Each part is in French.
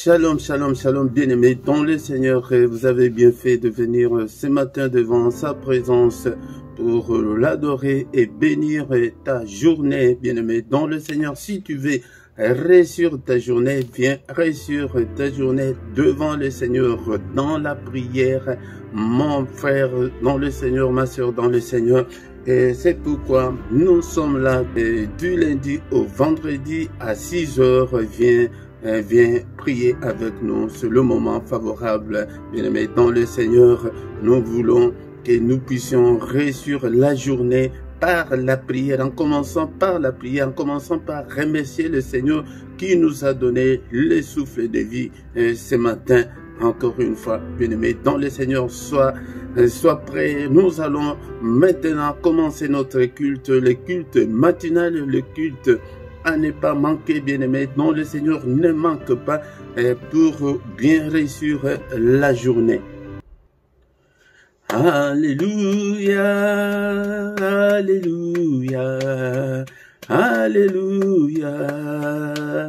Shalom, shalom, shalom, bien-aimés dans le Seigneur. Vous avez bien fait de venir ce matin devant sa présence pour l'adorer et bénir ta journée, bien-aimé dans le Seigneur. Si tu veux réussir ta journée, viens réussir ta journée devant le Seigneur dans la prière, mon frère dans le Seigneur, ma soeur dans le Seigneur. Et c'est pourquoi nous sommes là du lundi au vendredi à 6 heures. Viens prier avec nous. C'est le moment favorable, bien-aimés dans le Seigneur. Nous voulons que nous puissions réussir la journée par la prière, en commençant par la prière, en commençant par remercier le Seigneur qui nous a donné le souffle de vie ce matin. Encore une fois, bien-aimés dans le Seigneur, sois prêt. Nous allons maintenant commencer notre culte, le culte matinal, le culte à ne pas manquer, bien-aimés dans le Seigneur. Ne manque pas pour bien réussir la journée. Alléluia, alléluia, alléluia,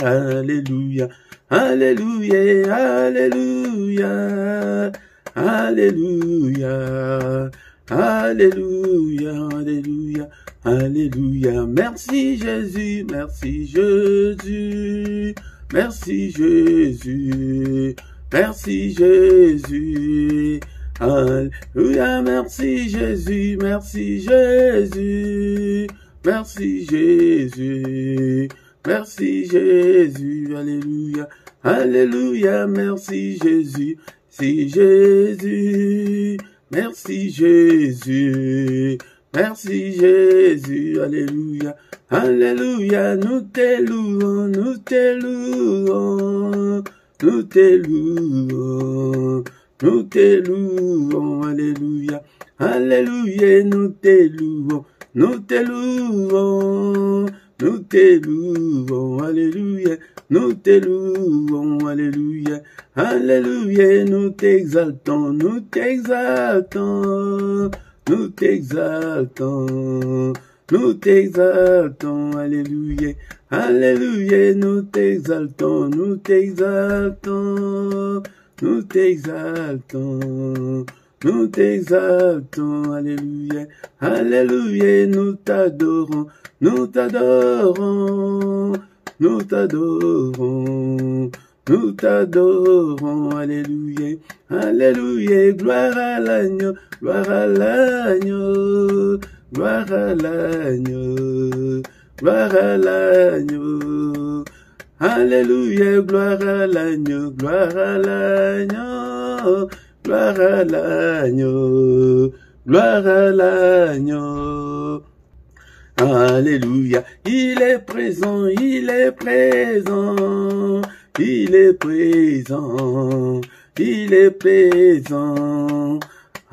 alléluia, alléluia, alléluia, alléluia, alléluia, alléluia, alléluia. Merci Jésus, merci Jésus, merci Jésus, merci Jésus. Alléluia, merci Jésus, merci Jésus, merci Jésus, merci Jésus, alléluia, alléluia, merci Jésus, si Jésus, merci Jésus, merci Jésus, alléluia, alléluia, nous te louons, nous te louons, nous te louons. Nous te louons, alléluia, alléluia, nous te louons, nous te louons, nous te louons, alléluia, nous te louons, alléluia, alléluia, nous t'exaltons, nous t'exaltons, nous t'exaltons, nous t'exaltons, alléluia, alléluia, nous t'exaltons, nous t'exaltons. Nous t'exaltons, nous t'exaltons, alléluia, alléluia, nous t'adorons, nous t'adorons, nous t'adorons, nous t'adorons, alléluia, alléluia, gloire à l'agneau, gloire à l'agneau, gloire à l'agneau, gloire à l'agneau. Alléluia, gloire à l'agneau, gloire à l'agneau, gloire à l'agneau, gloire à l'agneau. Alléluia, il est présent, il est présent, il est présent, il est présent.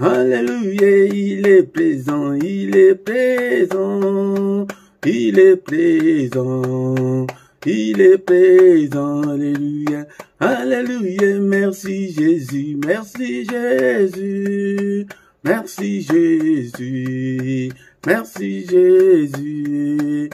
Alléluia, il est présent, il est présent, il est présent. Il est présent, alléluia, alléluia, merci Jésus, merci Jésus, merci Jésus, merci Jésus,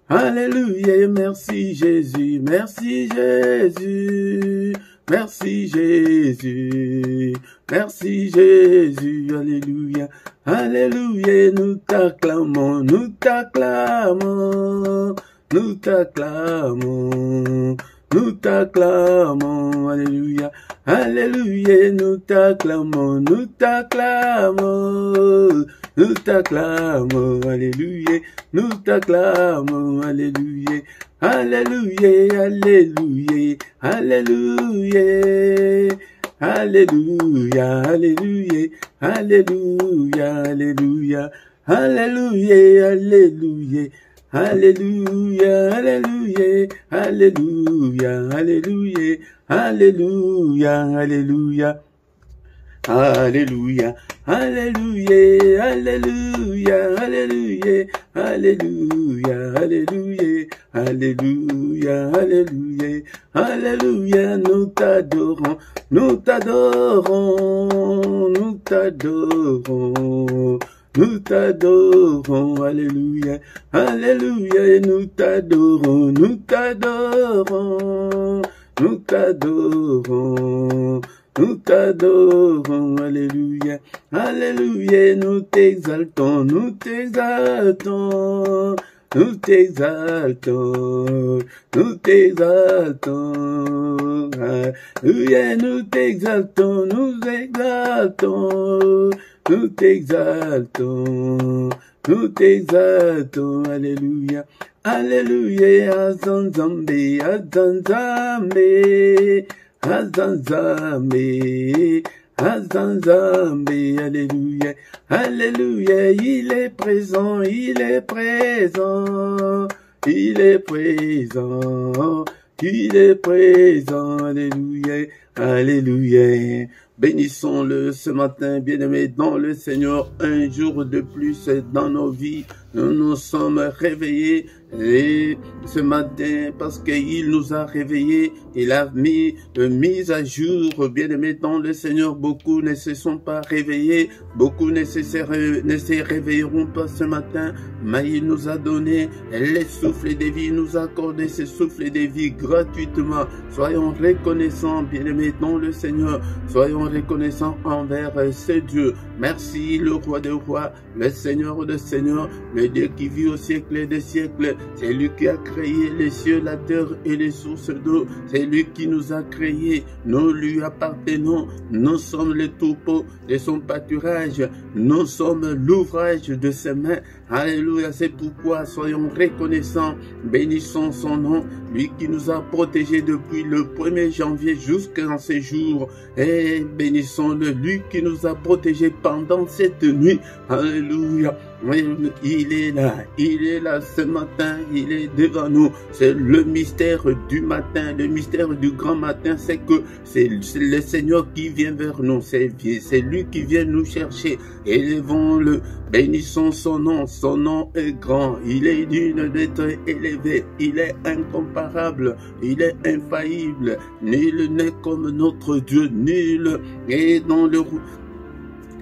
alléluia, merci Jésus, merci Jésus, merci Jésus, merci Jésus, alléluia, alléluia, nous t'acclamons, nous t'acclamons. Nous t'acclamons, nous t'acclamons, alléluia, alléluia, nous t'acclamons, nous t'acclamons, nous t'acclamons, alléluia, nous t'acclamons, alléluia, alléluia, alléluia, alléluia, alléluia, alléluia, alléluia, alléluia, alléluia, alléluia. Alléluia, alléluia, alléluia, alléluia, alléluia, alléluia, alléluia, alléluia, alléluia, alléluia, alléluia, alléluia, alléluia, alléluia, alléluia, nous t'adorons, nous t'adorons, nous t'adorons. Nous t'adorons, alléluia, alléluia, nous t'adorons, nous t'adorons, nous t'adorons. Nous t'adorons, alléluia, alléluia, nous t'exaltons, nous t'exaltons, nous t'exaltons, nous t'exaltons, alléluia, nous t'exaltons, nous exaltons, nous t'exaltons, nous t'exaltons, alléluia, alléluia, azanzambe, azanzambe, azanzambe, azanzambe, alléluia, alléluia, il est présent, il est présent, il est présent, il est présent, alléluia, alléluia. Bénissons-le ce matin, bien-aimés dans le Seigneur, un jour de plus dans nos vies. Nous nous sommes réveillés et ce matin parce qu'il nous a réveillés, il a mis à jour, bien-aimés dans le Seigneur. Beaucoup ne se sont pas réveillés, beaucoup ne se réveilleront pas ce matin, mais il nous a donné les souffles de vie, il nous a accordé ces souffles de vie gratuitement. Soyons reconnaissants, bien-aimés dans le Seigneur, soyons reconnaissants envers ce Dieu. Merci le roi des rois, le Seigneur des seigneurs, le Dieu qui vit au siècle des siècles. C'est lui qui a créé les cieux, la terre et les sources d'eau. C'est lui qui nous a créés. Nous lui appartenons. Nous sommes les troupeaux de son pâturage. Nous sommes l'ouvrage de ses mains. Alléluia. C'est pourquoi soyons reconnaissants. Bénissons son nom. Lui qui nous a protégés depuis le 1er janvier jusqu'à ces jours. Et bénissons-le. Lui qui nous a protégés pendant cette nuit. Alléluia. Il est là ce matin, il est devant nous. C'est le mystère du matin, le mystère du grand matin, c'est que c'est le Seigneur qui vient vers nous, c'est lui qui vient nous chercher. Élevons-le, bénissons son nom est grand, il est digne d'être élevé, il est incomparable, il est infaillible, nul n'est comme notre Dieu, nul est dans le...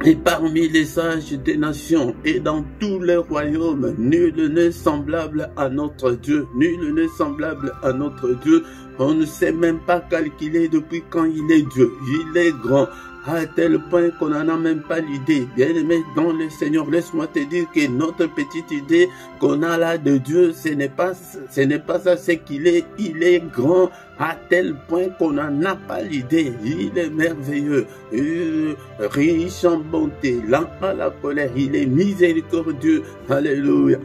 Et parmi les sages des nations et dans tous les royaumes, nul n'est semblable à notre Dieu. Nul n'est semblable à notre Dieu. On ne sait même pas calculer depuis quand il est Dieu. Il est grand à tel point qu'on n'en a même pas l'idée. Bien-aimé dans le Seigneur, laisse-moi te dire que notre petite idée qu'on a là de Dieu, ce n'est pas ça, c'est qu'il est grand à tel point qu'on n'en a pas l'idée. Il est merveilleux, riche en bonté, lent à la colère, il est miséricordieux. Alléluia.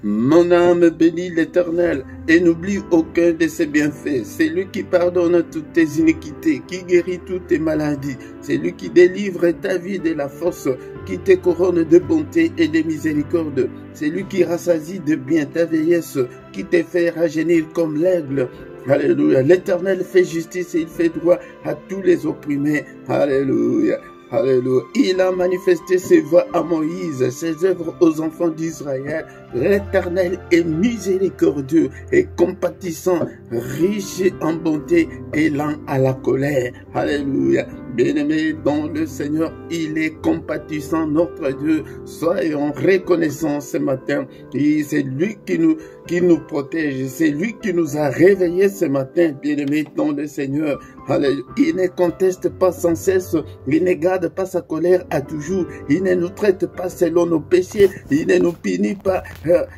Mon âme bénit l'Éternel et n'oublie aucun de ses bienfaits. C'est lui qui pardonne toutes tes iniquités, qui guérit toutes tes maladies. C'est lui qui délivre ta vie de la force, qui te couronne de bonté et de miséricorde. C'est lui qui rassasie de bien ta vieillesse, qui te fait rajeunir comme l'aigle. Alléluia. L'Éternel fait justice et il fait droit à tous les opprimés. Alléluia. Alléluia. Il a manifesté ses voies à Moïse, ses œuvres aux enfants d'Israël. L'Éternel est miséricordieux et compatissant, riche en bonté et lent à la colère. Alléluia. Bien-aimé dans le Seigneur, il est compatissant, notre Dieu. Soyons reconnaissants ce matin. C'est lui qui nous protège. C'est lui qui nous a réveillés ce matin, bien-aimé dans le Seigneur. Alléluia. Il ne conteste pas sans cesse. Il ne garde pas sa colère à toujours. Il ne nous traite pas selon nos péchés. Il ne nous punit pas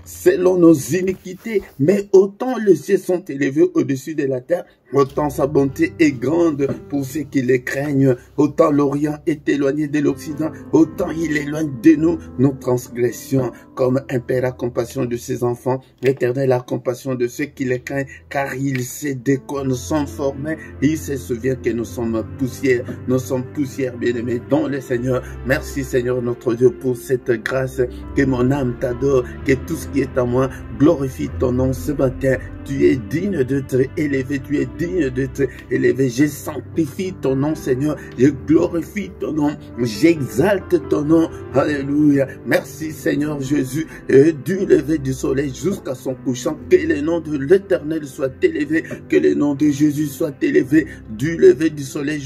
selon nos iniquités. Mais autant les cieux sont élevés au-dessus de la terre, autant sa bonté est grande pour ceux qui les craignent. Autant l'Orient est éloigné de l'Occident, autant il éloigne de nous nos transgressions. Comme un père a compassion de ses enfants, l'Éternel a compassion de ceux qui les craignent, car il sait de quoi nous sommes formés. Il se souvient que nous sommes poussière, bien-aimés dans le Seigneur. Merci Seigneur notre Dieu pour cette grâce, que mon âme t'adore, que tout ce qui est à moi glorifie ton nom ce matin. Tu es digne d'être élevé, tu es digne d'être élevé. Je sanctifie ton nom, Seigneur. Seigneur. Je glorifie ton nom, j'exalte ton nom. Alléluia. Merci Seigneur Jésus. Et du lever du soleil jusqu'à son couchant, que le nom de l'Éternel soit élevé, que le nom de Jésus soit élevé, du lever du soleil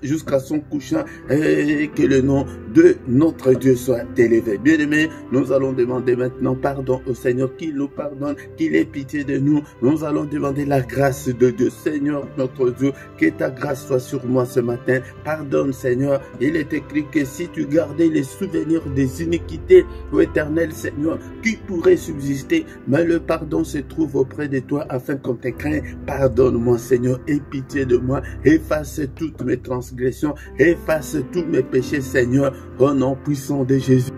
jusqu'à son couchant, et que le nom de notre Dieu soit élevé. Bien-aimés, nous allons demander maintenant pardon au Seigneur, qu'il nous pardonne, qu'il ait pitié de nous. Nous allons demander la grâce de Dieu. Seigneur notre Dieu, que ta grâce soit sur moi ce matin. Pardonne Seigneur. Il est écrit que si tu gardais les souvenirs des iniquités, ô Éternel Seigneur, qui pourrait subsister, mais le pardon se trouve auprès de toi afin qu'on te craigne. Pardonne-moi Seigneur, aie pitié de moi, efface toutes mes transgressions, efface tous mes péchés Seigneur, au nom puissant de Jésus.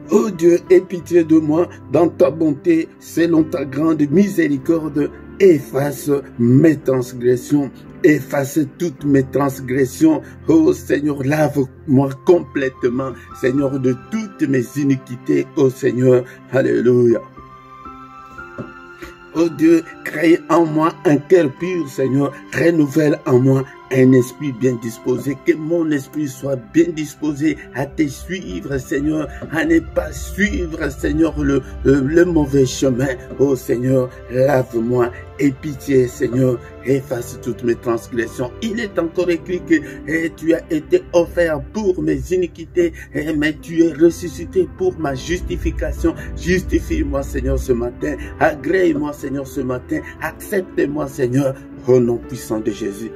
Oh Dieu, aie pitié de moi, dans ta bonté, selon ta grande miséricorde, efface mes transgressions, efface toutes mes transgressions. Oh Seigneur, lave-moi complètement, Seigneur, de toutes mes iniquités, oh Seigneur. Alléluia. Oh Dieu, crée en moi un cœur pur, Seigneur, renouvelle en moi un esprit bien disposé, que mon esprit soit bien disposé à te suivre, Seigneur, à ne pas suivre, Seigneur, le mauvais chemin. Oh Seigneur, lave-moi, aie pitié, Seigneur, efface toutes mes transgressions. Il est encore écrit que tu as été offert pour mes iniquités, mais tu es ressuscité pour ma justification. Justifie-moi, Seigneur, ce matin. Agrée-moi, Seigneur, ce matin. Accepte-moi, Seigneur, au nom puissant de Jésus.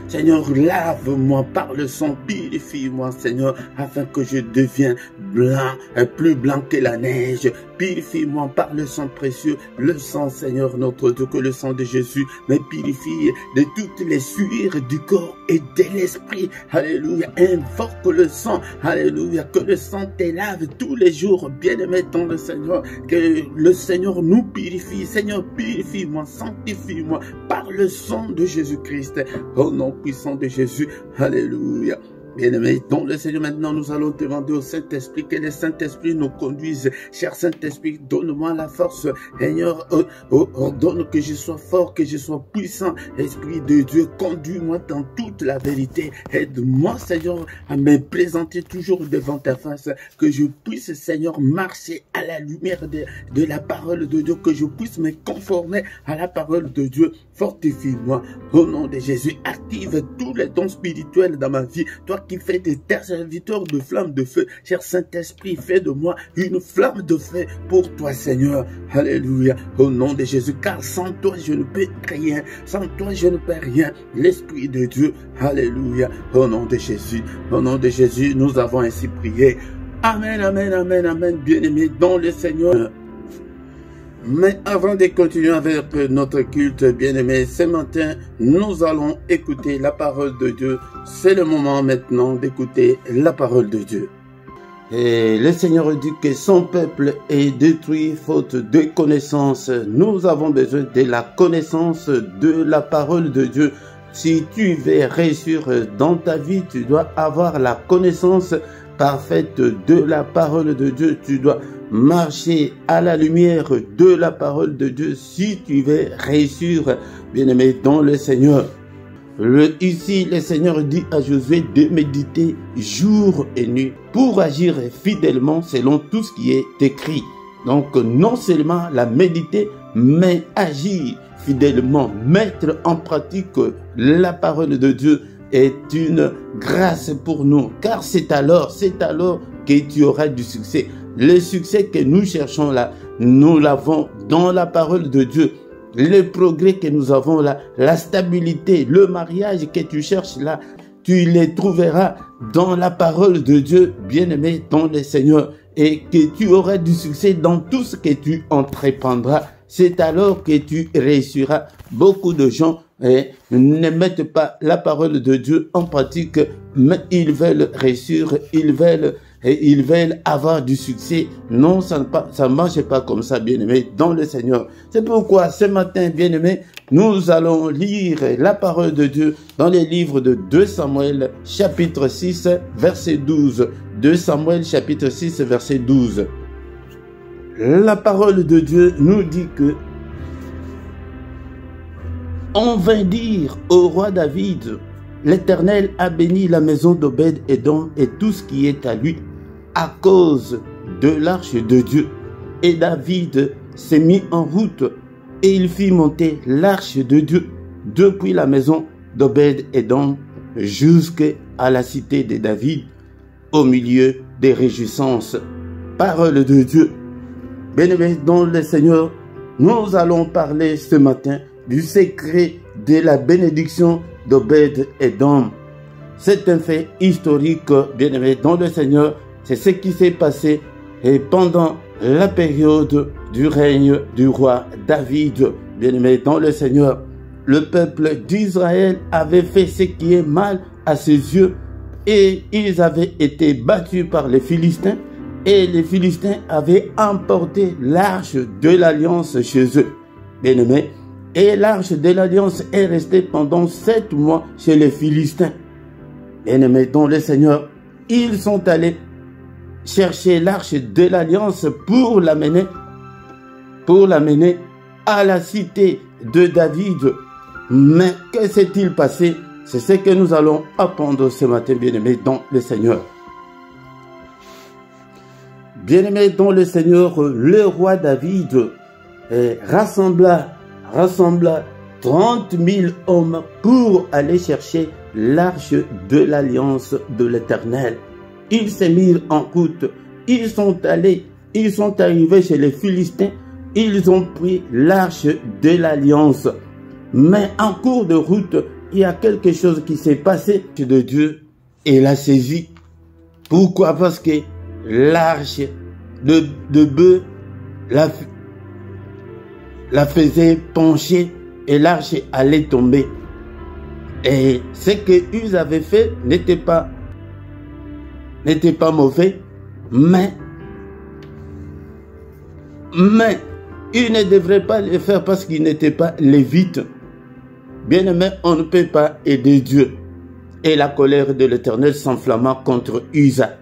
Seigneur, lave-moi par le sang, purifie-moi, Seigneur, afin que je devienne blanc, plus blanc que la neige. Purifie-moi par le sang précieux, le sang, Seigneur, notre Dieu, que le sang de Jésus me purifie de toutes les sueurs du corps et de l'esprit. Alléluia. Invoque le sang. Alléluia. Que le sang te lave tous les jours. Bien-aimé dans le Seigneur. Que le Seigneur nous purifie. Seigneur, purifie-moi, sanctifie-moi par le sang de Jésus-Christ. Au nom puissant de Jésus. Alléluia. Bien-aimés, dans le Seigneur, maintenant, nous allons demander au Saint-Esprit que le Saint-Esprit nous conduise. Cher Saint-Esprit, donne-moi la force. Seigneur, ordonne que je sois fort, que je sois puissant. Esprit de Dieu, conduis-moi dans toute la vérité. Aide-moi, Seigneur, à me présenter toujours devant ta face. Que je puisse, Seigneur, marcher à la lumière de la parole de Dieu. Que je puisse me conformer à la parole de Dieu. Fortifie-moi. Au nom de Jésus, active tous les dons spirituels dans ma vie. Toi qui fais de tes serviteurs de flammes de feu. Cher Saint-Esprit, fais de moi une flamme de feu pour toi, Seigneur. Alléluia. Au nom de Jésus, car sans toi, je ne peux rien. Sans toi, je ne peux rien. L'Esprit de Dieu. Alléluia. Au nom de Jésus. Au nom de Jésus, nous avons ainsi prié. Amen, amen, amen, amen. Bien-aimés dans le Seigneur. Mais avant de continuer avec notre culte, bien-aimé, ce matin, nous allons écouter la parole de Dieu. C'est le moment maintenant d'écouter la parole de Dieu. Et le Seigneur dit que son peuple est détruit faute de connaissance. Nous avons besoin de la connaissance de la parole de Dieu. Si tu veux réussir dans ta vie, tu dois avoir la connaissance parfaite de la parole de Dieu. Tu dois marcher à la lumière de la parole de Dieu si tu veux réussir, bien-aimé, dans le Seigneur. Ici, le Seigneur dit à Josué de méditer jour et nuit pour agir fidèlement selon tout ce qui est écrit. Donc, non seulement la méditer, mais agir fidèlement, mettre en pratique la parole de Dieu est une grâce pour nous, car c'est alors que tu auras du succès. Le succès que nous cherchons là, nous l'avons dans la parole de Dieu. Le progrès que nous avons là, la stabilité, le mariage que tu cherches là, tu les trouveras dans la parole de Dieu, bien-aimé dans le Seigneur, et que tu auras du succès dans tout ce que tu entreprendras. C'est alors que tu réussiras. Beaucoup de gens ne mettent pas la parole de Dieu en pratique, mais ils veulent réussir, ils veulent avoir du succès. Non, ça ne marche pas comme ça, bien-aimé, dans le Seigneur. C'est pourquoi ce matin, bien-aimé, nous allons lire la parole de Dieu dans les livres de 2 Samuel, chapitre 6, verset 12. 2 Samuel, chapitre 6, verset 12. La parole de Dieu nous dit que on vint dire au roi David, l'Éternel a béni la maison d'Obed-Édom et tout ce qui est à lui à cause de l'arche de Dieu. Et David s'est mis en route et il fit monter l'arche de Dieu depuis la maison d'Obed-Édom jusqu'à la cité de David au milieu des réjouissances. Parole de Dieu. Bien-aimés dans le Seigneur, nous allons parler ce matin du secret de la bénédiction d'Obed-Édom. C'est un fait historique, bien-aimés dans le Seigneur. C'est ce qui s'est passé pendant la période du règne du roi David. Bien-aimés dans le Seigneur, le peuple d'Israël avait fait ce qui est mal à ses yeux et ils avaient été battus par les Philistins et les Philistins avaient emporté l'arche de l'alliance chez eux. Bien-aimés, et l'arche de l'alliance est restée pendant 7 mois chez les Philistins. Bien-aimés dans le Seigneur, ils sont allés chercher l'arche de l'alliance pour l'amener à la cité de David. Mais que s'est-il passé? C'est ce que nous allons apprendre ce matin, bien-aimés dans le Seigneur. Bien-aimés dans le Seigneur, le roi David rassembla 30 000 hommes pour aller chercher l'arche de l'alliance de l'Éternel. Ils s'est mis en route, ils sont arrivés chez les Philistins, ils ont pris l'arche de l'alliance. Mais en cours de route, il y a quelque chose qui s'est passé de Dieu et l'a saisi. Pourquoi? Parce que l'arche de bœuf la faisait pencher et l'arche allait tomber. Et ce que Uz avait fait n'était pas mauvais, mais il ne devrait pas le faire parce qu'il n'était pas lévite. Bien-aimé, on ne peut pas aider Dieu. Et la colère de l'Éternel s'enflamma contre Uza.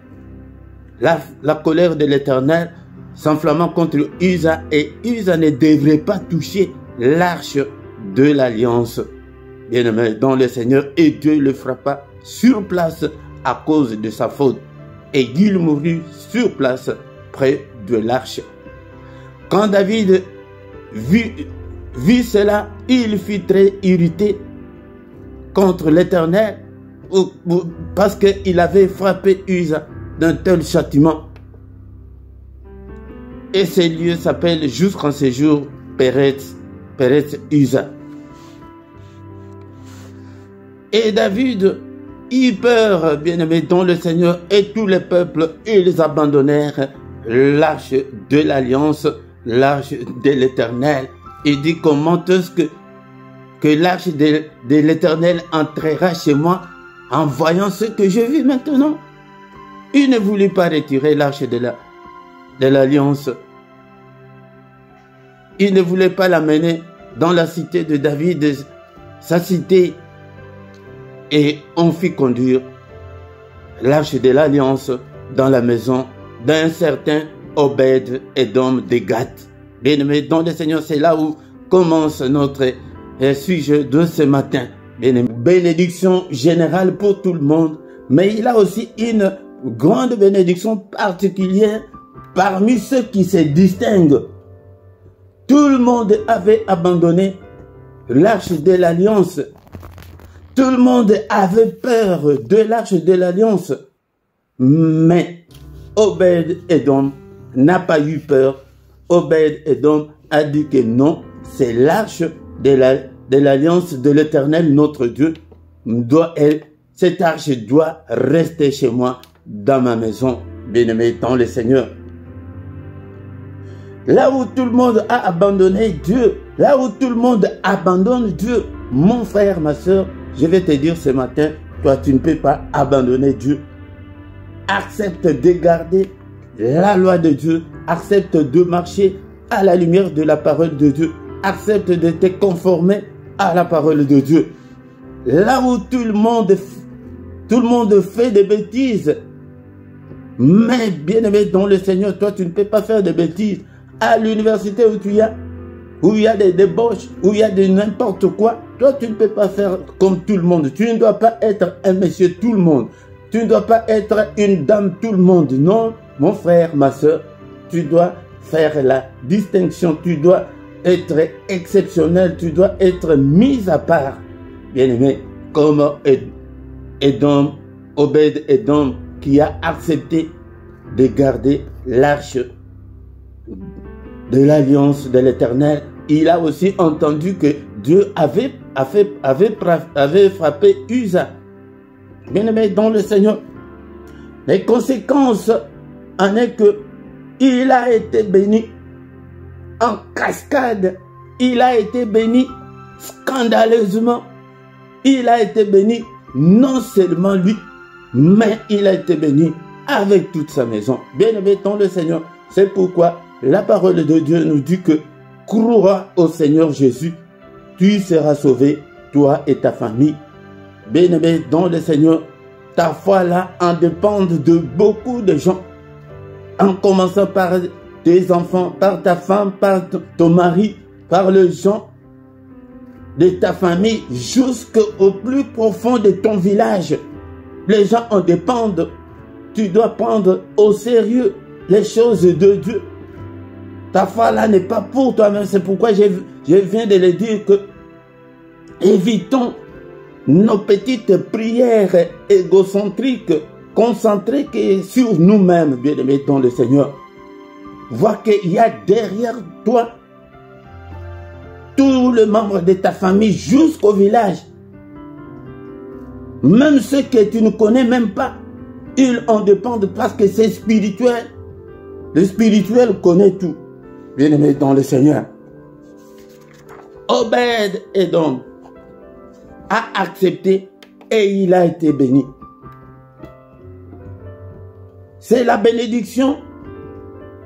La colère de l'Éternel s'enflamma contre Uza et Uza ne devrait pas toucher l'arche de l'alliance. Bien-aimé dans le Seigneur, et Dieu le frappa sur place à cause de sa faute. Et il mourut sur place près de l'arche. Quand David vit cela, il fut très irrité contre l'Éternel parce qu'il avait frappé Uza d'un tel châtiment. Et ce lieu s'appelle jusqu'en ce jour Peretz Uza. Et David eut peur, bien-aimé dans le Seigneur, et tous les peuples, ils abandonnèrent l'arche de l'alliance, l'arche de l'Éternel. Il dit, comment est-ce que l'arche de l'Éternel entrera chez moi en voyant ce que je vis maintenant? Il ne voulut pas retirer l'arche de l'alliance. Il ne voulait pas l'amener dans la cité de David, sa cité. Et on fit conduire l'arche de l'alliance dans la maison d'un certain Obed-Édom de Gath. Bien-aimé dans le Seigneur, c'est là où commence notre sujet de ce matin. Bénédiction générale pour tout le monde, mais il a aussi une grande bénédiction particulière parmi ceux qui se distinguent. Tout le monde avait abandonné l'arche de l'alliance. Tout le monde avait peur de l'arche de l'alliance. Mais Obed-Édom n'a pas eu peur. Obed-Édom a dit que non, c'est l'arche de l'alliance de l'Éternel, notre Dieu. Cette arche doit rester chez moi, dans ma maison, bien-aimé dans le Seigneur. Là où tout le monde a abandonné Dieu, là où tout le monde abandonne Dieu, mon frère, ma soeur, je vais te dire ce matin, toi tu ne peux pas abandonner Dieu. Accepte de garder la loi de Dieu, accepte de marcher à la lumière de la parole de Dieu, accepte de te conformer à la parole de Dieu. Là où tout le monde fait des bêtises, mais bien-aimé dans le Seigneur, toi tu ne peux pas faire de bêtises. À l'université où il y a des débauches, où il y a de n'importe quoi, Toi, tu ne peux pas faire comme tout le monde. Tu ne dois pas être un monsieur tout le monde. Tu ne dois pas être une dame tout le monde. Non, mon frère, ma soeur, tu dois faire la distinction. Tu dois être exceptionnel. Tu dois être mis à part. Bien-aimé, comme Édom, Obed-Édom, qui a accepté de garder l'arche de l'alliance de l'Éternel. Il a aussi entendu que Dieu avait frappé Uza. Bien-aimé dans le Seigneur, les conséquences en est que il a été béni en cascade. Il a été béni scandaleusement. Il a été béni non seulement lui, mais il a été béni avec toute sa maison. Bien-aimé dans le Seigneur, c'est pourquoi la parole de Dieu nous dit que crois au Seigneur Jésus, tu seras sauvé, toi et ta famille. Bien-aimé dans le Seigneur, ta foi là en dépend de beaucoup de gens, en commençant par tes enfants, par ta femme, par ton mari, par les gens de ta famille, jusqu'au plus profond de ton village. Les gens en dépendent. Tu dois prendre au sérieux les choses de Dieu. Ta foi là n'est pas pour toi-même. C'est pourquoi je viens de le dire que évitons nos petites prières égocentriques, concentrées sur nous-mêmes, bien-aimés dans le Seigneur. Vois qu'il y a derrière toi tous les membres de ta famille jusqu'au village. Même ceux que tu ne connais même pas, ils en dépendent parce que c'est spirituel. Le spirituel connaît tout. Bien-aimé dans le Seigneur. Obed-Édom a accepté et il a été béni. C'est la bénédiction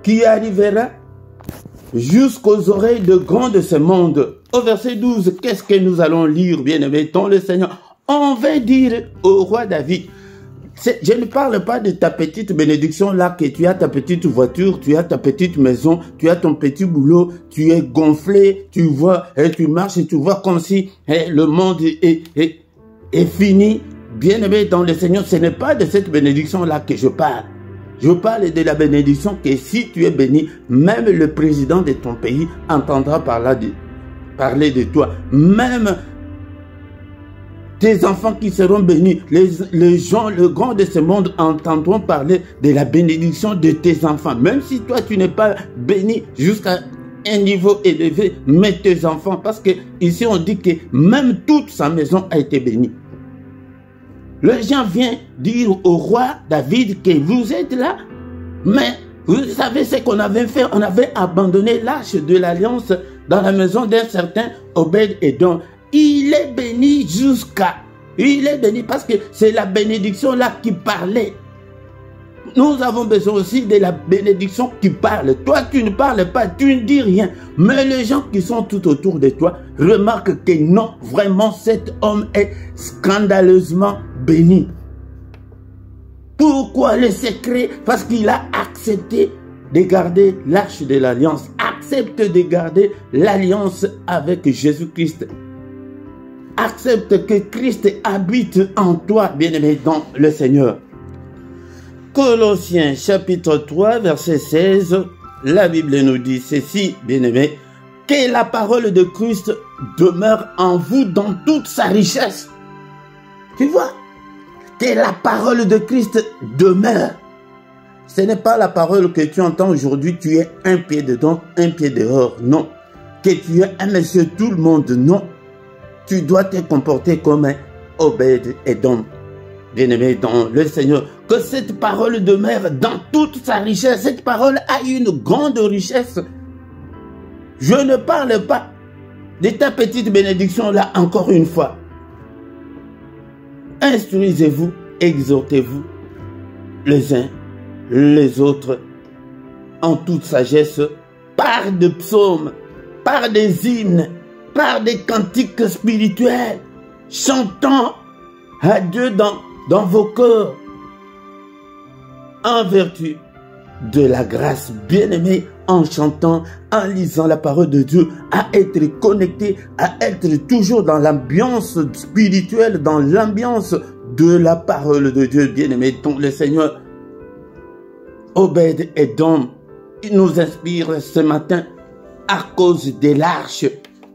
qui arrivera jusqu'aux oreilles de grands de ce monde. Au verset 12, qu'est-ce que nous allons lire, bien-aimé dans le Seigneur? On va dire au roi David, je ne parle pas de ta petite bénédiction là, que tu as ta petite voiture, tu as ta petite maison, tu as ton petit boulot, tu es gonflé, tu vois, et tu marches et tu vois comme si le monde est fini. Bien-aimé dans le Seigneur, ce n'est pas de cette bénédiction là que je parle. Je parle de la bénédiction que si tu es béni, même le président de ton pays entendra parler de toi. Même tes enfants qui seront bénis, les gens, le grand de ce monde entendront parler de la bénédiction de tes enfants. Même si toi, tu n'es pas béni jusqu'à un niveau élevé, mais tes enfants, parce que ici on dit que même toute sa maison a été bénie. Le gens vient dire au roi David que vous êtes là, mais vous savez ce qu'on avait fait, on avait abandonné l'arche de l'alliance dans la maison d'un certain Obed-Édom. Il est béni il est béni parce que c'est la bénédiction là qui parlait. Nous avons besoin aussi de la bénédiction qui parle. Toi, tu ne parles pas, tu ne dis rien. Mais les gens qui sont tout autour de toi remarquent que non, vraiment, cet homme est scandaleusement béni. Pourquoi le secret? Parce qu'il a accepté de garder l'arche de l'alliance. Accepte de garder l'alliance avec Jésus-Christ. Accepte que Christ habite en toi, bien-aimé dans le Seigneur. Colossiens chapitre 3 verset 16, la Bible nous dit ceci, bien-aimé, que la parole de Christ demeure en vous dans toute sa richesse. Tu vois, que la parole de Christ demeure. Ce n'est pas la parole que tu entends aujourd'hui, tu es un pied dedans, un pied dehors, non. Que tu es un monsieur tout le monde, non. Tu dois te comporter comme un Obed-Édom. Bien-aimé dans le Seigneur, que cette parole demeure dans toute sa richesse. Cette parole a une grande richesse. Je ne parle pas de ta petite bénédiction là encore une fois. Instruisez-vous, exhortez-vous les uns les autres en toute sagesse par des psaumes, par des hymnes, par des cantiques spirituels, chantant à Dieu dans vos cœurs, en vertu de la grâce, bien-aimé, en chantant, en lisant la parole de Dieu, à être connecté, à être toujours dans l'ambiance spirituelle, dans l'ambiance de la parole de Dieu, bien-aimé. Donc le Seigneur, Obed-Édom, il nous inspire ce matin à cause de l'arche.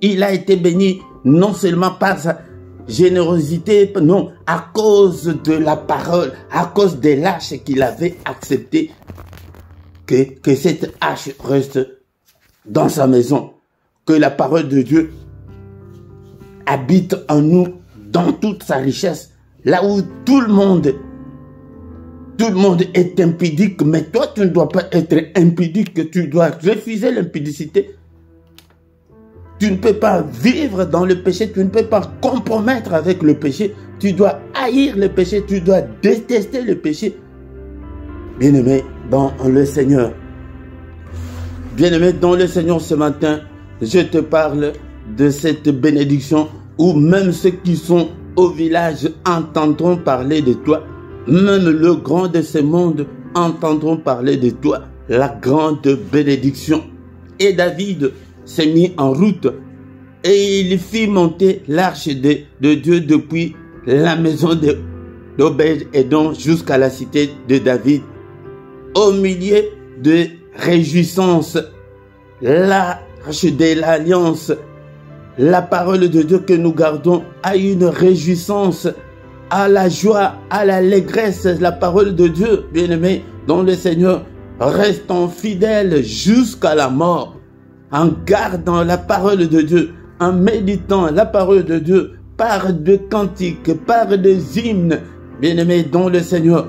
Il a été béni non seulement par sa générosité, non, à cause de la parole, à cause de l'arche qu'il avait accepté, que cette arche reste dans sa maison, que la parole de Dieu habite en nous dans toute sa richesse, là où tout le monde est impudique, mais toi tu ne dois pas être impudique, tu dois refuser l'impudicité. Tu ne peux pas vivre dans le péché, tu ne peux pas compromettre avec le péché, tu dois haïr le péché, tu dois détester le péché. Bien-aimé dans le Seigneur, bien-aimé dans le Seigneur, ce matin, je te parle de cette bénédiction où même ceux qui sont au village entendront parler de toi. Même le grand de ce monde entendront parler de toi, la grande bénédiction. Et David s'est mis en route et il fit monter l'arche de Dieu depuis la maison d'Obed-Édom jusqu'à la cité de David. Au milieu de réjouissance, l'arche de l'alliance, la parole de Dieu que nous gardons a une réjouissance, à la joie, à l'allégresse, la parole de Dieu, bien-aimé, dont le Seigneur, restant fidèle jusqu'à la mort, en gardant la parole de Dieu, en méditant la parole de Dieu, par de cantiques, par des hymnes, bien-aimé, dont le Seigneur.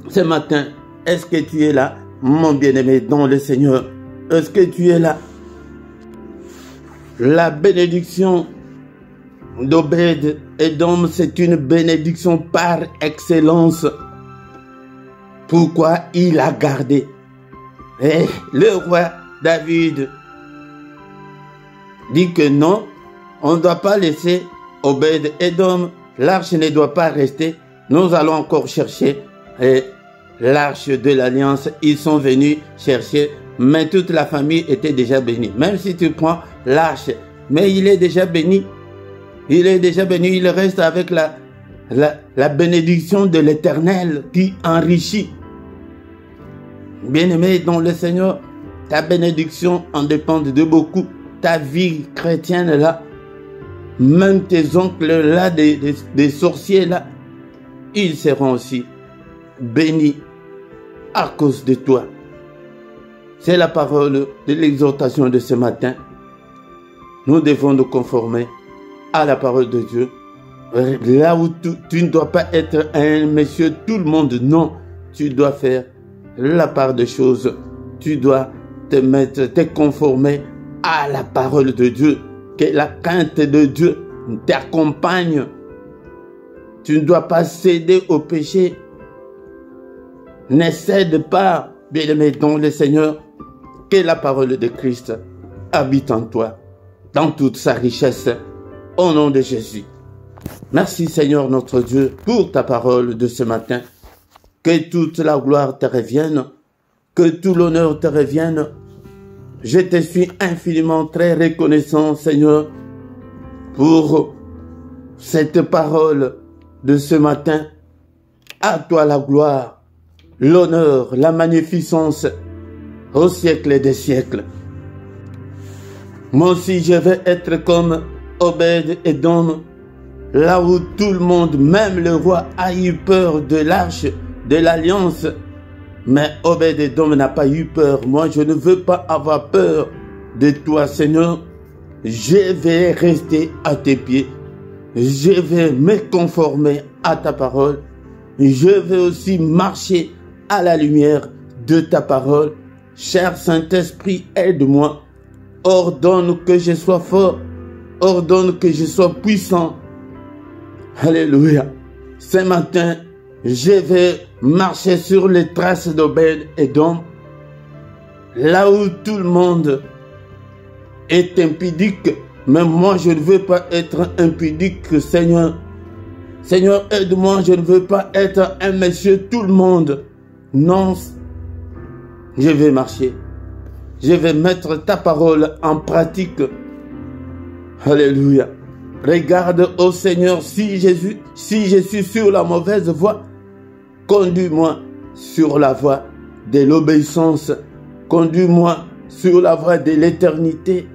Ce matin, est-ce que tu es là, mon bien-aimé, dont le Seigneur? Est-ce que tu es là? La bénédiction d'Obed-Édom, c'est une bénédiction par excellence. Pourquoi? Il a gardé. Et le roi David dit que non, on ne doit pas laisser Obed-Édom, l'arche ne doit pas rester. Nous allons encore chercher l'arche de l'alliance. Ils sont venus chercher, mais toute la famille était déjà bénie. Même si tu prends l'arche, mais il est déjà béni. Il est déjà béni, il reste avec la bénédiction de l'Éternel qui enrichit. Bien-aimé dans le Seigneur, ta bénédiction en dépend de beaucoup. Ta vie chrétienne là, même tes oncles là, des sorciers là, ils seront aussi bénis à cause de toi. C'est la parole de l'exhortation de ce matin. Nous devons nous conformer à la parole de Dieu. Là où tu ne dois pas être un monsieur tout le monde, non. Tu dois faire la part des choses. Tu dois te conformer à la parole de Dieu. Que la crainte de Dieu t'accompagne. Tu ne dois pas céder au péché. Ne cède pas, bien-aimé dans le Seigneur, que la parole de Christ habite en toi, dans toute sa richesse, au nom de Jésus. Merci Seigneur notre Dieu pour ta parole de ce matin. Que toute la gloire te revienne, que tout l'honneur te revienne. Je te suis infiniment très reconnaissant Seigneur pour cette parole de ce matin. À toi la gloire, l'honneur, la magnificence au siècle des siècles. Moi aussi je vais être comme Obed-Édom, là où tout le monde, même le roi, a eu peur de l'arche de l'alliance. Mais Obed-Édom n'a pas eu peur. Moi, je ne veux pas avoir peur de toi, Seigneur. Je vais rester à tes pieds. Je vais me conformer à ta parole. Je vais aussi marcher à la lumière de ta parole. Cher Saint-Esprit, aide-moi. Ordonne que je sois fort. Ordonne que je sois puissant. Alléluia. Ce matin, je vais marcher sur les traces d'Obed-Édom. Là où tout le monde est impudique. Mais moi, je ne veux pas être impudique, Seigneur. Seigneur, aide-moi, je ne veux pas être un monsieur tout le monde. Non, Je vais marcher. Je vais mettre ta parole en pratique. Alléluia. Regarde, ô Seigneur, si je suis sur la mauvaise voie, conduis-moi sur la voie de l'obéissance. Conduis-moi sur la voie de l'éternité.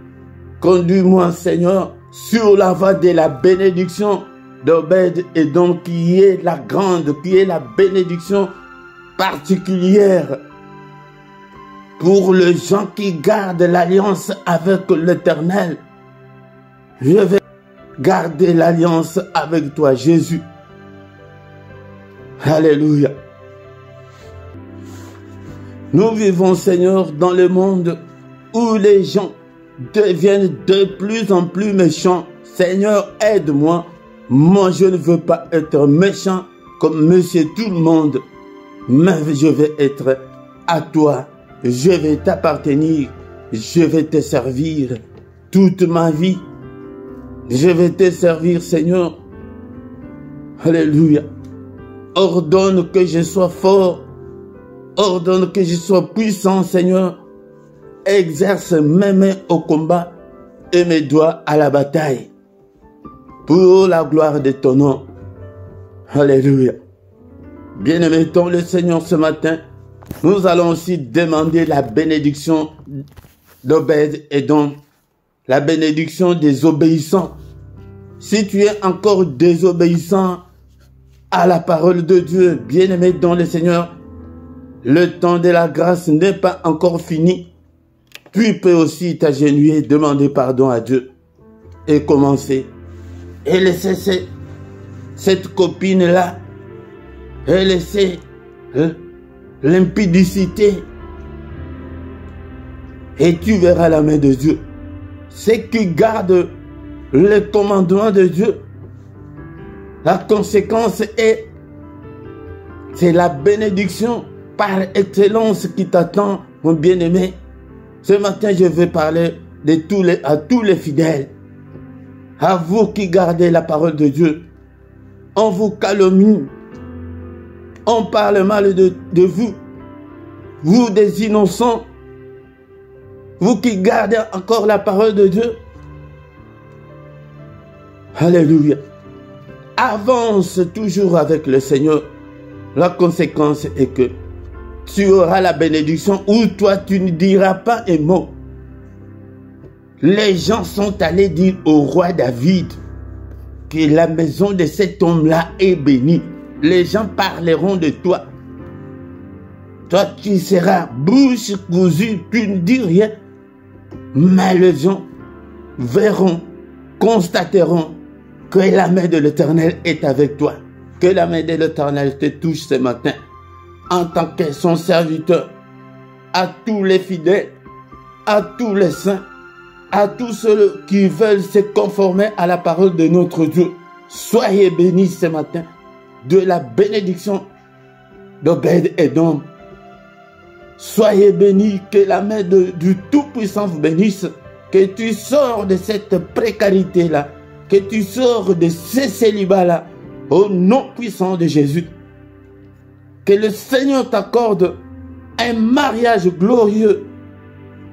Conduis-moi, Seigneur, sur la voie de la bénédiction d'Obed-Édom, qui est la grande, qui est la bénédiction particulière pour les gens qui gardent l'alliance avec l'Éternel. Je vais garder l'alliance avec toi, Jésus. Alléluia. Nous vivons, Seigneur, dans le monde où les gens deviennent de plus en plus méchants. Seigneur, aide-moi. Moi, je ne veux pas être méchant comme monsieur tout le monde, mais je vais être à toi. Je vais t'appartenir. Je vais te servir toute ma vie. Je vais te servir, Seigneur. Alléluia. Ordonne que je sois fort. Ordonne que je sois puissant, Seigneur. Exerce mes mains au combat et mes doigts à la bataille. Pour la gloire de ton nom. Alléluia. Bien-aimés dans le Seigneur, ce matin, nous allons aussi demander la bénédiction d'Obed-Édom, la bénédiction des obéissants. Si tu es encore désobéissant à la parole de Dieu, bien-aimé dans le Seigneur, le temps de la grâce n'est pas encore fini. Tu peux aussi t'agenouiller, demander pardon à Dieu et commencer. Et laisser cette copine-là, et laisser l'impudicité. Et tu verras la main de Dieu. Ceux qui gardent le commandement de Dieu, la conséquence est, c'est la bénédiction par excellence qui t'attend, mon bien-aimé. Ce matin, je vais parler à tous les fidèles. À vous qui gardez la parole de Dieu. On vous calomnie. On parle mal de vous. Vous des innocents. Vous qui gardez encore la parole de Dieu. Alléluia. Avance toujours avec le Seigneur. La conséquence est que tu auras la bénédiction où toi tu ne diras pas un mot. Les gens sont allés dire au roi David que la maison de cet homme-là est bénie. Les gens parleront de toi. Toi, tu seras bouche cousue, tu ne dis rien. Mais les gens verront, constateront que la main de l'Éternel est avec toi. Que la main de l'Éternel te touche ce matin. En tant que son serviteur, à tous les fidèles, à tous les saints, à tous ceux qui veulent se conformer à la parole de notre Dieu. Soyez bénis ce matin de la bénédiction d'Obed-Édom. Soyez bénis, que la main du Tout-Puissant vous bénisse, que tu sors de cette précarité-là, que tu sors de ce célibat-là, au nom puissant de Jésus. Que le Seigneur t'accorde un mariage glorieux,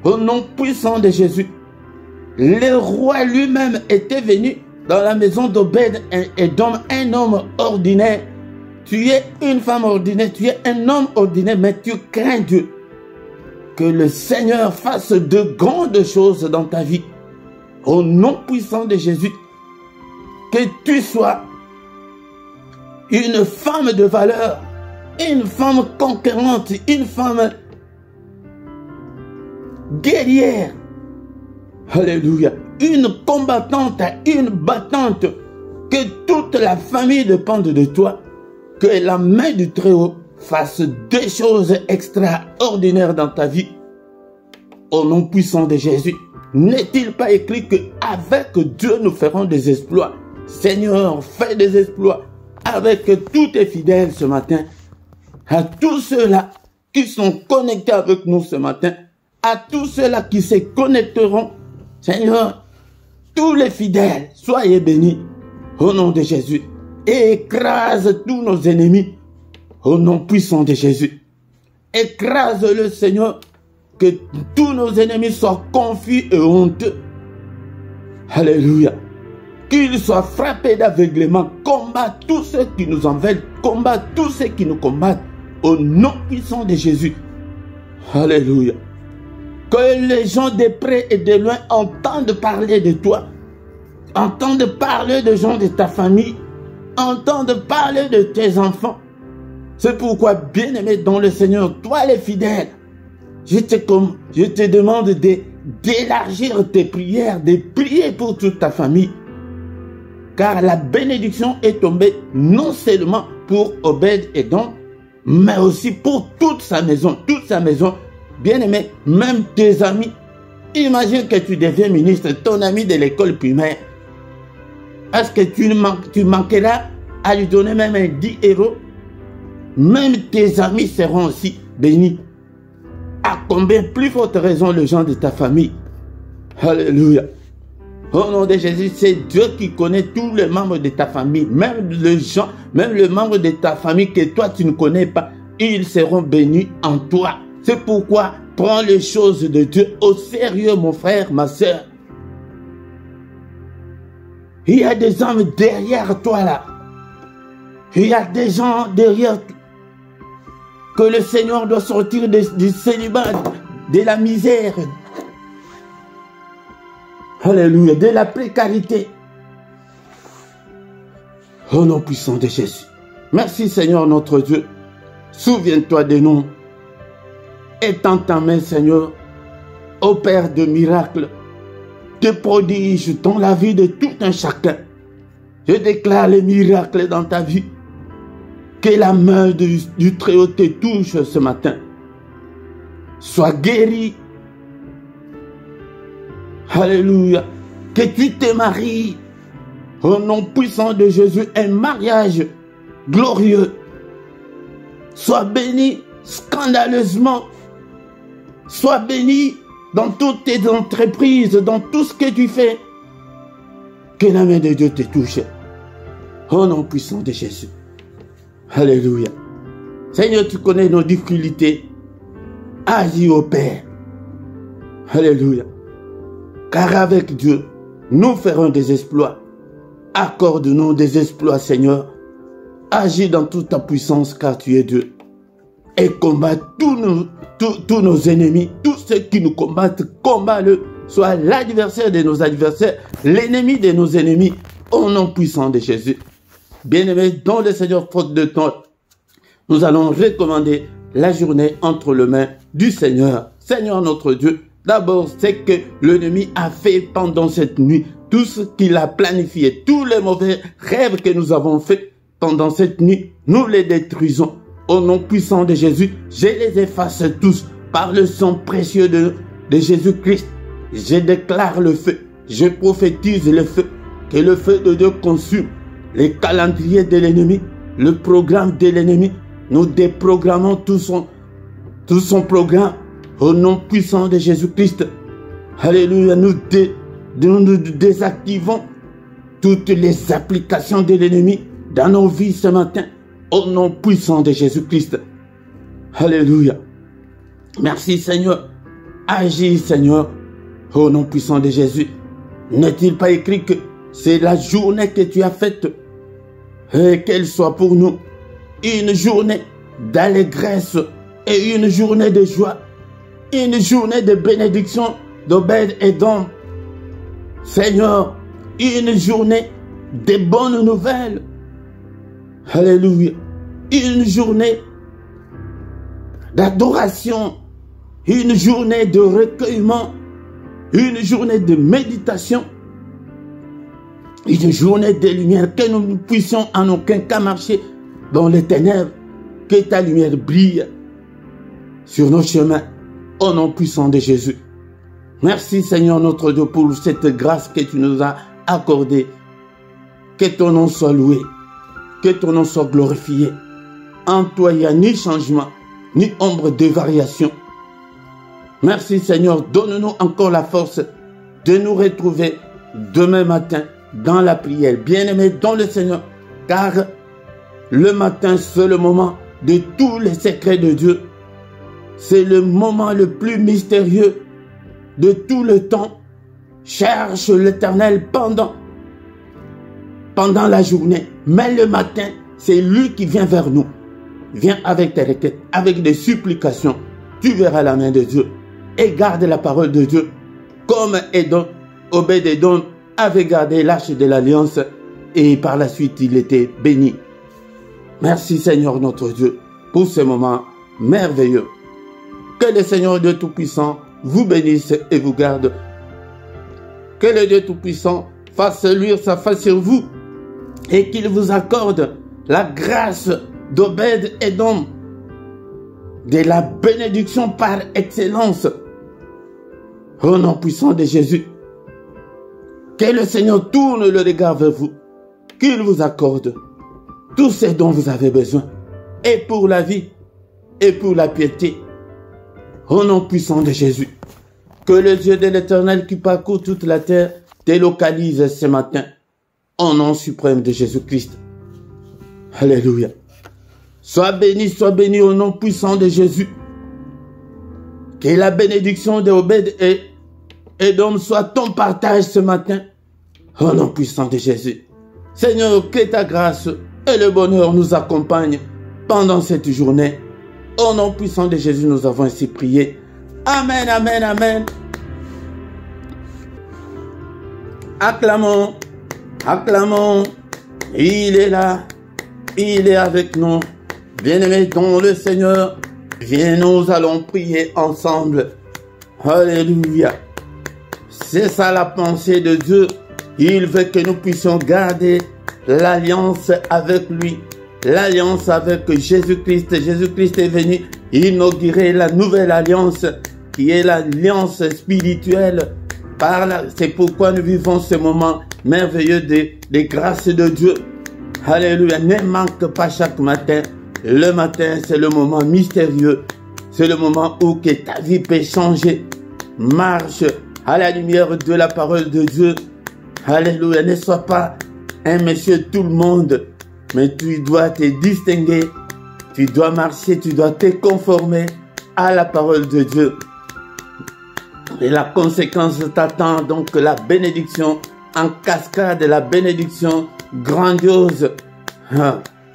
au nom puissant de Jésus. Le roi lui-même était venu dans la maison d'Obed-Édom, un homme ordinaire. Tu es une femme ordinaire, tu es un homme ordinaire, mais tu crains Dieu. Que le Seigneur fasse de grandes choses dans ta vie. Au nom puissant de Jésus. Que tu sois une femme de valeur, une femme conquérante, une femme guerrière. Alléluia. Une combattante, une battante. Que toute la famille dépende de toi. Que la main du Très-Haut fasse des choses extraordinaires dans ta vie. Au nom puissant de Jésus. N'est-il pas écrit qu'avec Dieu nous ferons des exploits? Seigneur, fais des exploits avec tous tes fidèles ce matin. À tous ceux-là qui sont connectés avec nous ce matin. À tous ceux-là qui se connecteront. Seigneur, tous les fidèles, soyez bénis au nom de Jésus. Et écrase tous nos ennemis au nom puissant de Jésus. Écrase-le, Seigneur. Que tous nos ennemis soient confus et honteux. Alléluia. Qu'ils soient frappés d'aveuglement. Combat tous ceux qui nous en veulent. Combat tous ceux qui nous combattent. Au nom puissant de Jésus. Alléluia. Que les gens de près et de loin entendent parler de toi. Entendent parler de gens de ta famille. Entendent parler de tes enfants. C'est pourquoi, bien-aimé dans le Seigneur, toi les fidèles, je te demande d'élargir tes prières, de prier pour toute ta famille. Car la bénédiction est tombée non seulement pour Obed-Édom, mais aussi pour toute sa maison. Toute sa maison, bien-aimé, même tes amis. Imagine que tu deviens ministre, ton ami de l'école primaire. Est-ce que tu manqueras à lui donner même un 10 €? Même tes amis seront aussi bénis. À combien plus forte raison les gens de ta famille? Alléluia. Au nom de Jésus, c'est Dieu qui connaît tous les membres de ta famille. Même les membres de ta famille que toi tu ne connais pas, ils seront bénis en toi. C'est pourquoi prends les choses de Dieu au sérieux, mon frère, ma soeur. Il y a des hommes derrière toi là. Il y a des gens derrière toi que le Seigneur doit sortir du célibat, de la misère. Alléluia, de la précarité. Au nom puissant de Jésus. Merci Seigneur notre Dieu. Souviens-toi de nous. Étends ta main Seigneur, ô Père de miracles, de prodiges dans la vie de tout un chacun. Je déclare les miracles dans ta vie. Que la main du Très-Haut te touche ce matin. Sois guéri. Alléluia. Que tu te maries. Au nom puissant de Jésus, un mariage glorieux. Sois béni scandaleusement. Sois béni dans toutes tes entreprises, dans tout ce que tu fais. Que la main de Dieu te touche. Au nom puissant de Jésus. Alléluia. Seigneur, tu connais nos difficultés. Agis au Père. Alléluia. Car avec Dieu, nous ferons des exploits. Accorde-nous des exploits, Seigneur. Agis dans toute ta puissance, car tu es Dieu. Et combat tous nos ennemis, tous ceux qui nous combattent, combat-le. Sois l'adversaire de nos adversaires, l'ennemi de nos ennemis, au nom puissant de Jésus. Bien-aimés, dans le Seigneur, faute de temps, nous allons recommander la journée entre les mains du Seigneur. Seigneur notre Dieu, d'abord, c'est que l'ennemi a fait pendant cette nuit, tout ce qu'il a planifié, tous les mauvais rêves que nous avons faits pendant cette nuit, nous les détruisons. Au nom puissant de Jésus, je les efface tous par le sang précieux de Jésus-Christ. Je déclare le feu, je prophétise le feu, que le feu de Dieu consume les calendriers de l'ennemi, le programme de l'ennemi. Nous déprogrammons tout son programme au nom puissant de Jésus-Christ. Alléluia, nous désactivons toutes les applications de l'ennemi dans nos vies ce matin, au nom puissant de Jésus-Christ. Alléluia. Merci Seigneur. Agis Seigneur, au nom puissant de Jésus. N'est-il pas écrit que c'est la journée que tu as faite, et qu'elle soit pour nous une journée d'allégresse et une journée de joie, une journée de bénédiction d'Obed-Édom. Seigneur, une journée de bonnes nouvelles. Alléluia. Une journée d'adoration, une journée de recueillement, une journée de méditation, une journée de lumière, que nous ne puissions en aucun cas marcher dans les ténèbres, que ta lumière brille sur nos chemins, au nom puissant de Jésus. Merci Seigneur notre Dieu pour cette grâce que tu nous as accordée. Que ton nom soit loué, que ton nom soit glorifié. En toi, il n'y a ni changement, ni ombre de variation. Merci Seigneur, donne-nous encore la force de nous retrouver demain matin dans la prière. Bien-aimés dans le Seigneur, car le matin, c'est le moment de tous les secrets de Dieu. c'est le moment le plus mystérieux de tout le temps. Cherche l'Éternel pendant la journée. Mais le matin, c'est lui qui vient vers nous. Viens avec tes requêtes, avec des supplications. Tu verras la main de Dieu. Et garde la parole de Dieu. Comme Obed-Édom avait gardé l'arche de l'alliance. Et par la suite, il était béni. Merci Seigneur notre Dieu pour ce moment merveilleux. Que le Seigneur Dieu Tout-Puissant vous bénisse et vous garde. Que le Dieu Tout-Puissant fasse luire sa face sur vous et qu'il vous accorde la grâce d'Obed-Édom, de la bénédiction par excellence. Au nom puissant de Jésus, que le Seigneur tourne le regard vers vous, qu'il vous accorde tout ce dont vous avez besoin, et pour la vie, et pour la piété. Au nom puissant de Jésus, que le Dieu de l'Éternel qui parcourt toute la terre délocalise ce matin, au nom suprême de Jésus-Christ. Alléluia. Sois béni au nom puissant de Jésus. Que la bénédiction de Obed-Édom soit ton partage ce matin, au nom puissant de Jésus. Seigneur, que ta grâce et le bonheur nous accompagnent pendant cette journée. Au nom puissant de Jésus, nous avons ainsi prié. Amen, amen, amen. Acclamons, acclamons. Il est là, il est avec nous. Bien-aimés dans le Seigneur, viens, nous allons prier ensemble. Alléluia. C'est ça la pensée de Dieu. Il veut que nous puissions garder l'alliance avec lui, l'alliance avec Jésus-Christ. Jésus-Christ est venu inaugurer la nouvelle alliance qui est l'alliance spirituelle. C'est pourquoi nous vivons ce moment merveilleux des grâces de Dieu. Alléluia. Ne manque pas chaque matin. Le matin, c'est le moment mystérieux. C'est le moment où que ta vie peut changer. Marche à la lumière de la parole de Dieu. Alléluia. Ne sois pas un monsieur tout le monde, mais tu dois te distinguer. Tu dois marcher, tu dois te conformer à la parole de Dieu. Et la conséquence t'attend, donc la bénédiction en cascade, la bénédiction grandiose,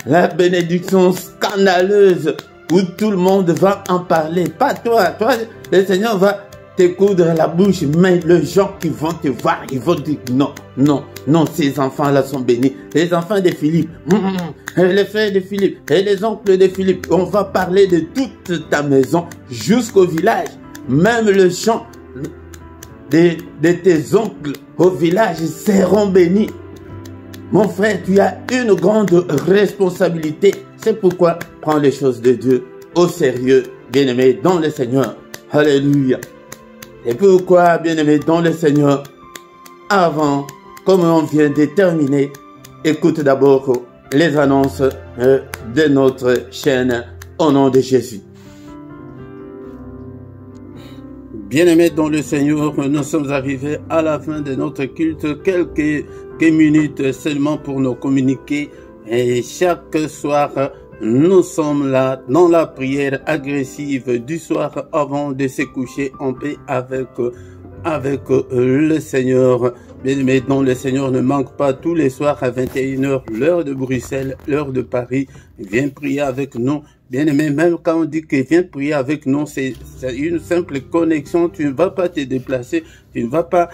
la bénédiction scandaleuse où tout le monde va en parler. Pas toi, le Seigneur va te coudre la bouche, mais les gens qui vont te voir, ils vont dire non, non, non, ces enfants-là sont bénis. Les enfants de Philippe, les frères de Philippe et les oncles de Philippe, on va parler de toute ta maison jusqu'au village. Même le champ de tes oncles au village seront bénis. Mon frère, tu as une grande responsabilité. C'est pourquoi prends les choses de Dieu au sérieux, bien-aimé dans le Seigneur. Alléluia. Et pourquoi, bien-aimé dans le Seigneur, avant, comme on vient de terminer, écoute d'abord les annonces de notre chaîne au nom de Jésus. Bien-aimés dans le Seigneur, nous sommes arrivés à la fin de notre culte, quelques minutes seulement pour nous communiquer. Et chaque soir, nous sommes là dans la prière agressive du soir avant de se coucher en paix avec le Seigneur. Bien-aimés dans le Seigneur, ne manque pas tous les soirs à 21h, l'heure de Bruxelles, l'heure de Paris. Viens prier avec nous. Bien-aimé, même quand on dit que viens prier avec nous, c'est une simple connexion. Tu ne vas pas te déplacer, tu ne vas pas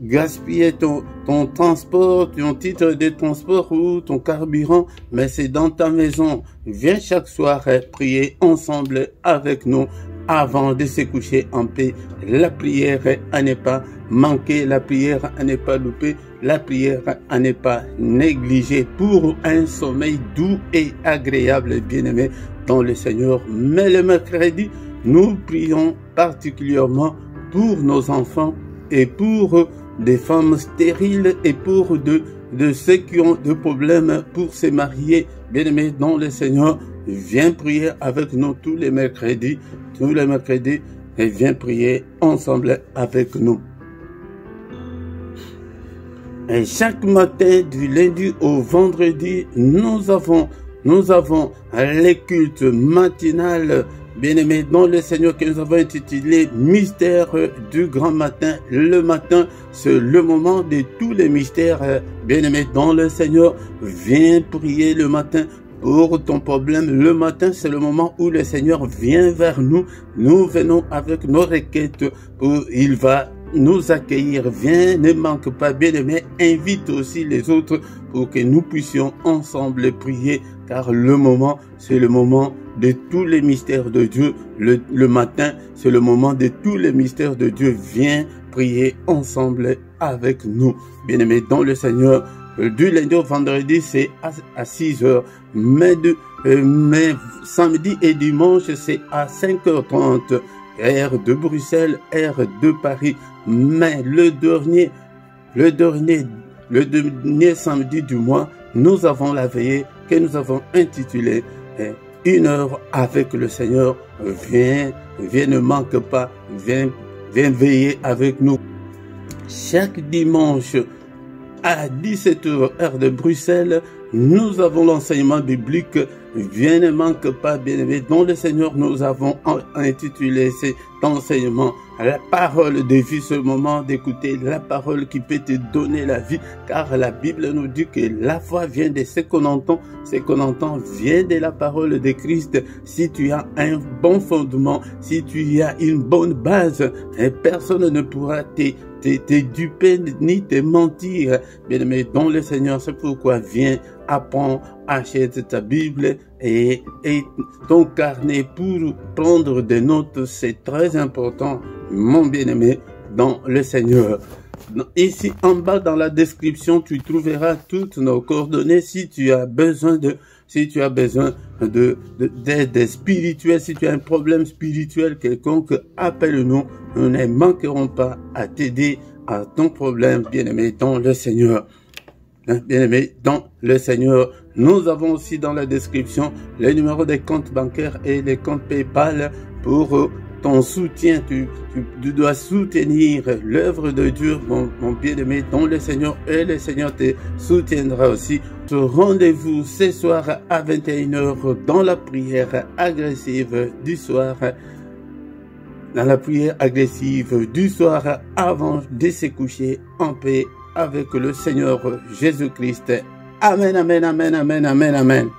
gaspiller ton transport, ton titre de transport ou ton carburant, mais c'est dans ta maison. Viens chaque soir prier ensemble avec nous avant de se coucher en paix. La prière à ne pas manquer, la prière à ne pas louper, la prière à ne pas négliger pour un sommeil doux et agréable, bien-aimé dans le Seigneur. Mais le mercredi, nous prions particulièrement pour nos enfants et pour des femmes stériles et pour de ceux qui ont des problèmes pour se marier. Bien-aimé dans le Seigneur, viens prier avec nous tous les mercredis, et viens prier ensemble avec nous. Et chaque matin, du lundi au vendredi, nous avons les cultes matinales bien-aimé, dans le Seigneur, que nous avons intitulé Mystère du grand matin. Le matin, c'est le moment de tous les mystères. Bien-aimé, dans le Seigneur, viens prier le matin pour ton problème. Le matin, c'est le moment où le Seigneur vient vers nous. Nous venons avec nos requêtes. Il va nous accueillir. Viens, ne manque pas, bien-aimé. Invite aussi les autres pour que nous puissions ensemble prier. Car le moment, c'est le moment de tous les mystères de Dieu. Le matin, c'est le moment de tous les mystères de Dieu. Viens prier ensemble avec nous. Bien-aimé, dans le Seigneur, du lundi au vendredi, c'est à 6 heures. Mais samedi et dimanche, c'est à 5h30. Heure de Bruxelles, heure de Paris. Mais le dernier samedi du mois, nous avons la veillée que nous avons intitulée Une heure avec le Seigneur. Viens, ne manque pas, viens veiller avec nous. Chaque dimanche à 17h, heure de Bruxelles, nous avons l'enseignement biblique. Viens, ne manque pas, bien-aimé. Dans le Seigneur, nous avons intitulé cet enseignement la parole de vie, ce moment d'écouter la parole qui peut te donner la vie, car la Bible nous dit que la foi vient de ce qu'on entend vient de la parole de Christ. Si tu as un bon fondement, si tu as une bonne base, personne ne pourra te duper ni te mentir. Bien-aimé, dans le Seigneur, c'est pourquoi viens, apprends, achète ta Bible et ton carnet pour prendre des notes. C'est très important, mon bien-aimé, dans le Seigneur. Ici en bas dans la description, tu trouveras toutes nos coordonnées si tu as besoin d'aide spirituelle, si tu as un problème spirituel quelconque, appelle-nous. Nous ne manquerons pas à t'aider à ton problème, bien-aimé, dans le Seigneur. Bien-aimé, dans le Seigneur, nous avons aussi dans la description les numéros des comptes bancaires et les comptes PayPal pour ton soutien. Tu dois soutenir l'œuvre de Dieu, mon bien-aimé, dans le Seigneur, et le Seigneur te soutiendra aussi. Rendez-vous ce soir à 21h dans la prière agressive du soir. Dans la prière agressive du soir avant de se coucher en paix avec le Seigneur Jésus-Christ. Amen, amen, amen, amen, amen, amen.